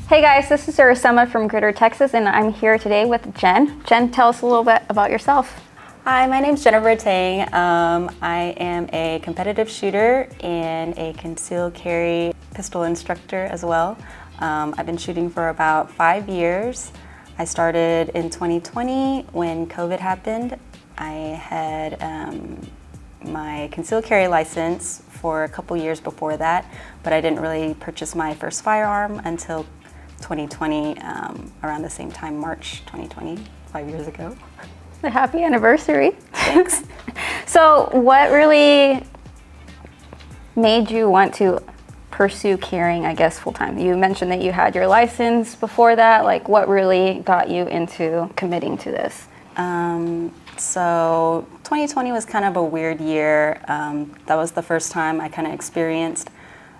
Hey guys, this is Irasema from GRITR, Texas, and I'm here today with Jen. Jen, tell us a little bit about yourself. Hi, my name's Jennifer Tang. I am a competitive shooter and a concealed carry pistol instructor as well. I've been shooting for about 5 years. I started in 2020 when COVID happened. I had my concealed carry license for a couple years before that, but I didn't really purchase my first firearm until 2020, around the same time, March 2020, 5 years ago. A happy anniversary. Thanks. So what really made you want to pursue carrying, I guess, full time? You mentioned that you had your license before that. Like, what really got you into committing to this? So 2020 was kind of a weird year. That was the first time I kind of experienced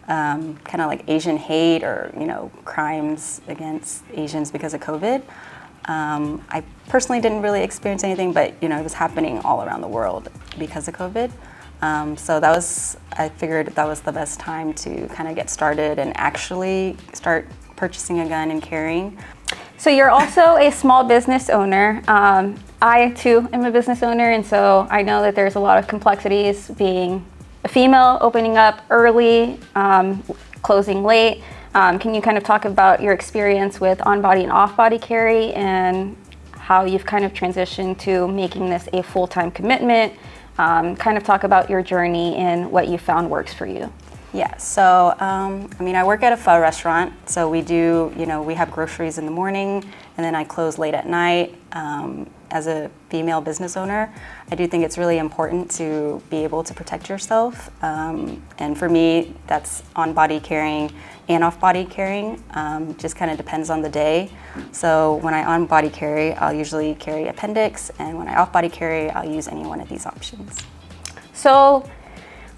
kind of like Asian hate or, crimes against Asians because of COVID. I personally didn't really experience anything, but, it was happening all around the world because of COVID. So I figured that was the best time to kind of get started and actually start purchasing a gun and carrying. So you're also a small business owner. I too am a business owner, and so I know that there's a lot of complexities being a female, opening up early, closing late. Can you kind of talk about your experience with on-body and off-body carry and how you've kind of transitioned to making this a full-time commitment? Kind of talk about your journey and what you found works for you. Yeah, so I work at a pho restaurant, so we do, we have groceries in the morning and then I close late at night. As a female business owner, I do think it's really important to be able to protect yourself. And for me, that's on-body carrying and off-body carrying. Just kind of depends on the day. So when I on-body carry, I'll usually carry appendix, and when I off-body carry, I'll use any one of these options. So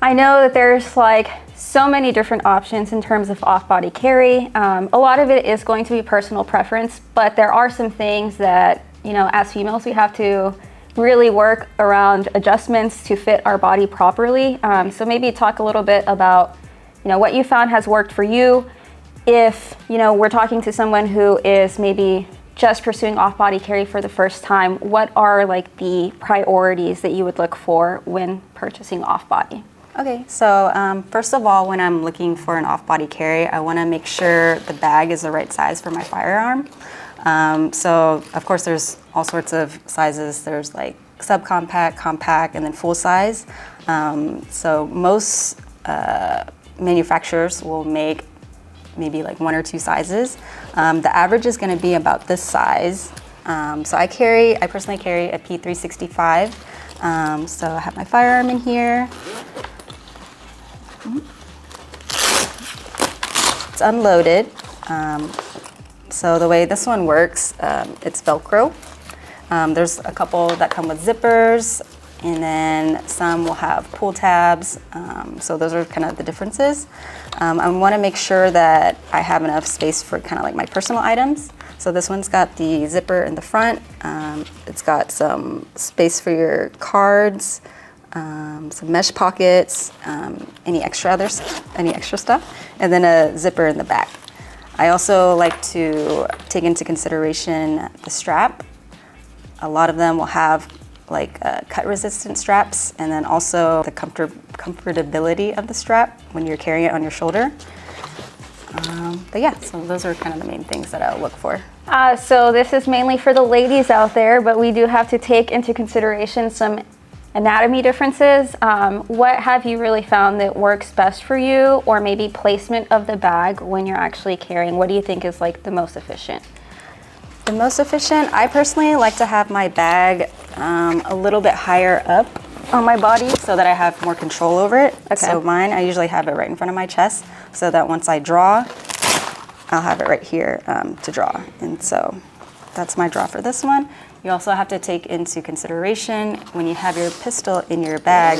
I know that there's like so many different options in terms of off-body carry. A lot of it is going to be personal preference, but there are some things that, as females, we have to really work around adjustments to fit our body properly. So maybe talk a little bit about, what you found has worked for you. If, we're talking to someone who is maybe just pursuing off-body carry for the first time, what are like the priorities that you would look for when purchasing off-body? Okay, so first of all, when I'm looking for an off-body carry, I want to make sure the bag is the right size for my firearm. So of course there's all sorts of sizes. There's like subcompact, compact, and then full size. So most manufacturers will make maybe like 1 or 2 sizes. The average is going to be about this size. So I personally carry a P365. So I have my firearm in here. It's unloaded. So the way this one works, it's Velcro. There's a couple that come with zippers, and then some will have pull tabs. So those are kind of the differences. I want to make sure that I have enough space for kind of like my personal items. So this one's got the zipper in the front. It's got some space for your cards, some mesh pockets, any extra stuff, and then a zipper in the back. I also like to take into consideration the strap. A lot of them will have like cut-resistant straps, and then also the comfortability of the strap when you're carrying it on your shoulder. But yeah, so those are kind of the main things that I'll look for. So this is mainly for the ladies out there, but we do have to take into consideration some anatomy differences. What have you really found that works best for you, or maybe placement of the bag when you're actually carrying? What do you think is like the most efficient? The most efficient, I personally like to have my bag a little bit higher up on my body so that I have more control over it. Okay. So mine, I usually have it right in front of my chest so that once I draw, I'll have it right here to draw. And so that's my draw for this one. You also have to take into consideration when you have your pistol in your bag,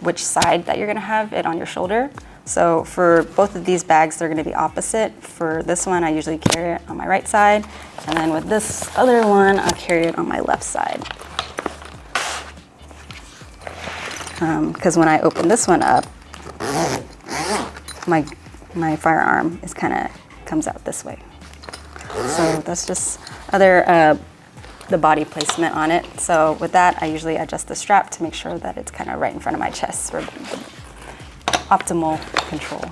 which side that you're gonna have it on your shoulder. So for both of these bags, they're gonna be opposite. For this one, I usually carry it on my right side. And then with this other one, I'll carry it on my left side. Because when I open this one up, my firearm is kind of comes out this way. So that's just other the body placement on it. So with that, I usually adjust the strap to make sure that it's kind of right in front of my chest for the optimal control.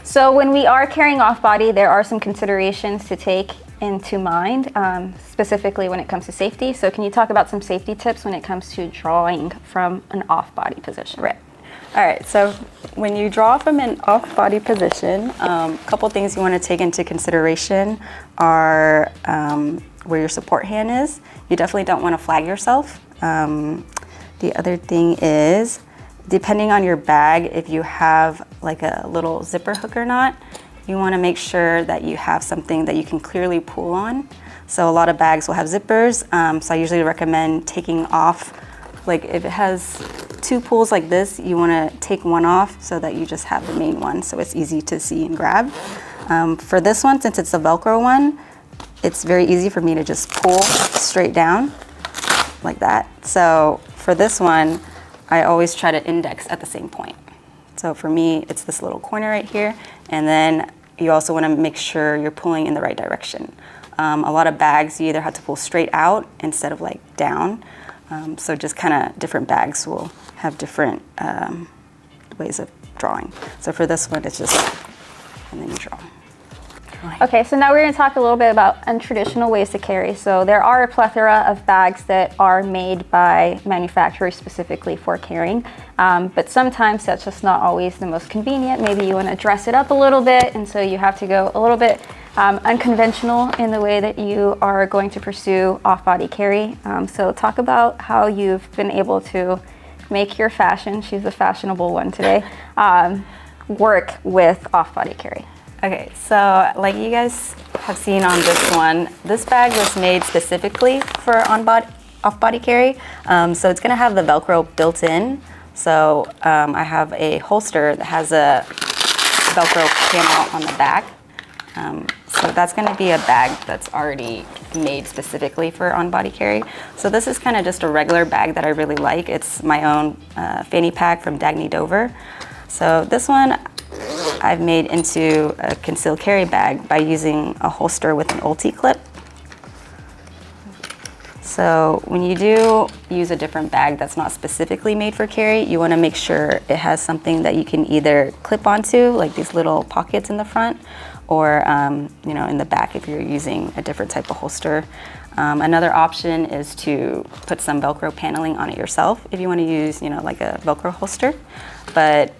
So when we are carrying off body, there are some considerations to take into mind, specifically when it comes to safety. So can you talk about some safety tips when it comes to drawing from an off body position? Right. All right, so when you draw from an off-body position, a couple things you want to take into consideration are where your support hand is. You definitely don't want to flag yourself. The other thing is, depending on your bag, if you have like a little zipper hook or not, you want to make sure that you have something that you can clearly pull on. So a lot of bags will have zippers, so I usually recommend taking off, like if it has 2 pulls like this, you want to take one off so that you just have the main one so it's easy to see and grab. For this one, since it's a Velcro one, it's very easy for me to just pull straight down like that. So for this one, I always try to index at the same point. So for me, it's this little corner right here, and then you also want to make sure you're pulling in the right direction. A lot of bags, you either have to pull straight out instead of like down. So just kind of different bags will have different ways of drawing. So for this one, it's just, and then you draw. Okay, so now we're going to talk a little bit about untraditional ways to carry. So there are a plethora of bags that are made by manufacturers specifically for carrying, but sometimes that's just not always the most convenient. Maybe you want to dress it up a little bit, and so you have to go a little bit unconventional in the way that you are going to pursue off-body carry. So talk about how you've been able to make your fashion, she's a fashionable one today, work with off-body carry. Okay, so like you guys have seen on this one, this bag was made specifically for off-body carry. So it's gonna have the Velcro built in. So I have a holster that has a Velcro panel on the back. So that's gonna be a bag that's already made specifically for on-body carry. So this is kind of just a regular bag that I really like. It's my own fanny pack from Dagny Dover. So this one I've made into a concealed carry bag by using a holster with an ulti clip. So when you do use a different bag that's not specifically made for carry, you want to make sure it has something that you can either clip onto, like these little pockets in the front, or you know, in the back if you're using a different type of holster. Another option is to put some Velcro paneling on it yourself if you want to use, you know, like a Velcro holster. But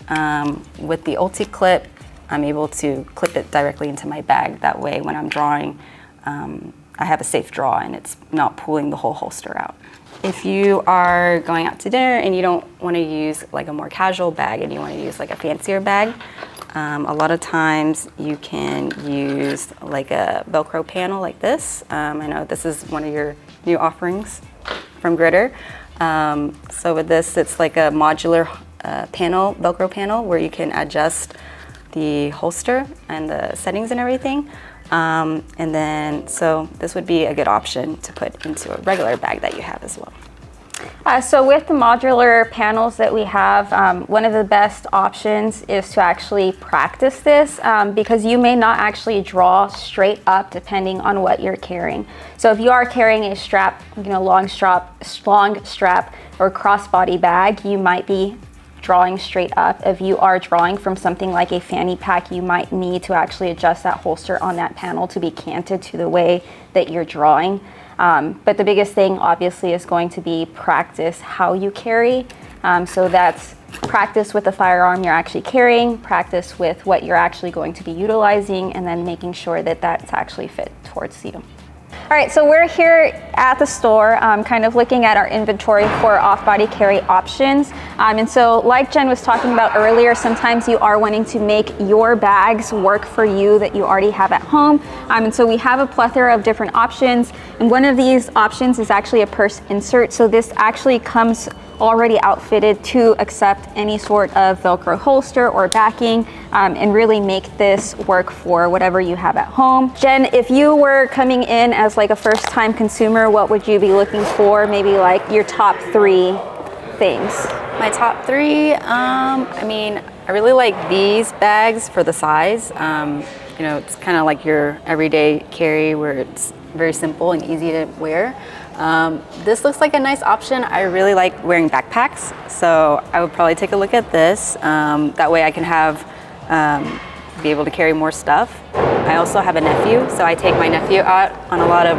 with the ulti clip, I'm able to clip it directly into my bag. That way, when I'm drawing, I have a safe draw and it's not pulling the whole holster out. If you are going out to dinner and you don't want to use like a more casual bag and you want to use like a fancier bag, a lot of times you can use like a Velcro panel like this. I know this is one of your new offerings from GRITR. So with this, it's like a modular panel, Velcro panel, where you can adjust the holster and the settings and everything. And then, so this would be a good option to put into a regular bag that you have as well. So with the modular panels that we have, one of the best options is to actually practice this because you may not actually draw straight up depending on what you're carrying. So if you are carrying a strap, you know, long strap or crossbody bag, you might be drawing straight up. If you are drawing from something like a fanny pack, you might need to actually adjust that holster on that panel to be canted to the way that you're drawing. But the biggest thing obviously is going to be practice how you carry. So that's practice with the firearm you're actually carrying, practice with what you're actually going to be utilizing, and then making sure that that's actually fit towards you. All right, so we're here at the store kind of looking at our inventory for off-body carry options. And so like Jen was talking about earlier, sometimes you are wanting to make your bags work for you that you already have at home. And so we have a plethora of different options. And one of these options is actually a purse insert. So this actually comes already outfitted to accept any sort of Velcro holster or backing and really make this work for whatever you have at home. Jen, if you were coming in as like a first-time consumer, what would you be looking for? Maybe like your top 3 things. My top 3, I mean, I really like these bags for the size. you know, it's kind of like your everyday carry where it's very simple and easy to wear. This looks like a nice option. I really like wearing backpacks, so I would probably take a look at this. That way I can have, be able to carry more stuff. I also have a nephew, so I take my nephew out on a lot of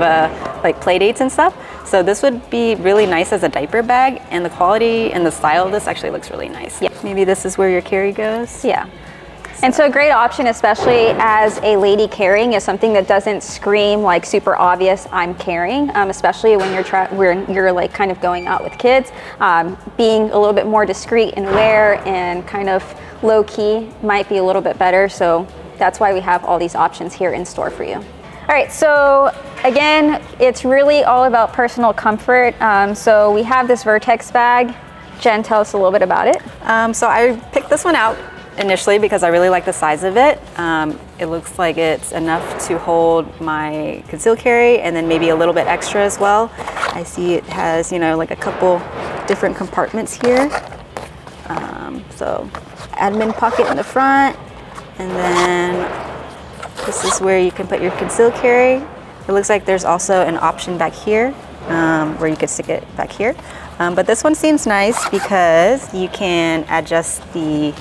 like play dates and stuff. So this would be really nice as a diaper bag, and the quality and the style of this actually looks really nice. Yeah. Maybe this is where your carry goes. Yeah. And so a great option, especially as a lady carrying, is something that doesn't scream like super obvious I'm carrying, especially when you're like kind of going out with kids. Being a little bit more discreet in wear and kind of low key might be a little bit better. So that's why we have all these options here in store for you. All right, so again, it's really all about personal comfort. So we have this Vertex bag. Jen, tell us a little bit about it. So I picked this one out initially because I really like the size of it. It looks like it's enough to hold my concealed carry and then maybe a little bit extra as well. I see it has, you know, like a couple different compartments here. So admin pocket in the front, and then this is where you can put your concealed carry. It looks like there's also an option back here where you could stick it back here. But this one seems nice because you can adjust the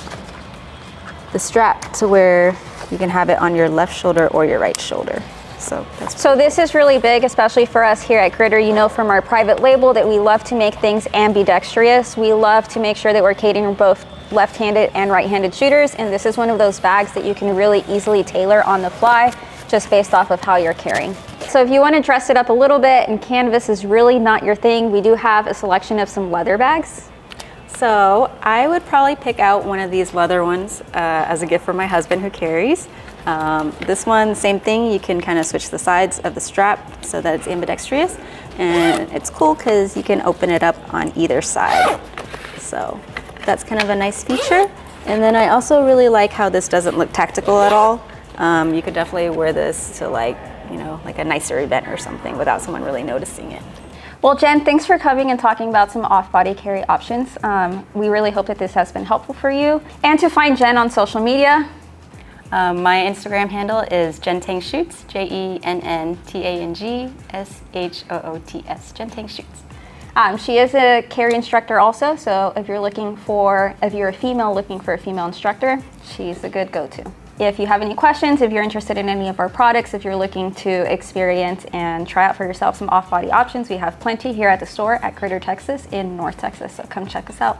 strap to where you can have it on your left shoulder or your right shoulder. So this is really big, especially for us here at GRITR. You know from our private label that we love to make things ambidextrous. We love to make sure that we're catering both left-handed and right-handed shooters, and this is one of those bags that you can really easily tailor on the fly just based off of how you're carrying. So if you want to dress it up a little bit and canvas is really not your thing, we do have a selection of some leather bags. So I would probably pick out one of these leather ones as a gift for my husband who carries. This one, same thing, you can kind of switch the sides of the strap so that it's ambidextrous, and it's cool because you can open it up on either side. So that's kind of a nice feature. And then I also really like how this doesn't look tactical at all. You could definitely wear this to like a nicer event or something without someone really noticing it. Well, Jen, thanks for coming and talking about some off-body carry options. We really hope that this has been helpful for you. And to find Jen on social media, my Instagram handle is JenTangShoots, JenTangShoots, JenTangShoots. She is a carry instructor also, so if you're a female looking for a female instructor, she's a good go-to. If you have any questions, if you're interested in any of our products, if you're looking to experience and try out for yourself some off-body options, we have plenty here at the store at GRITR Texas in North Texas, so come check us out.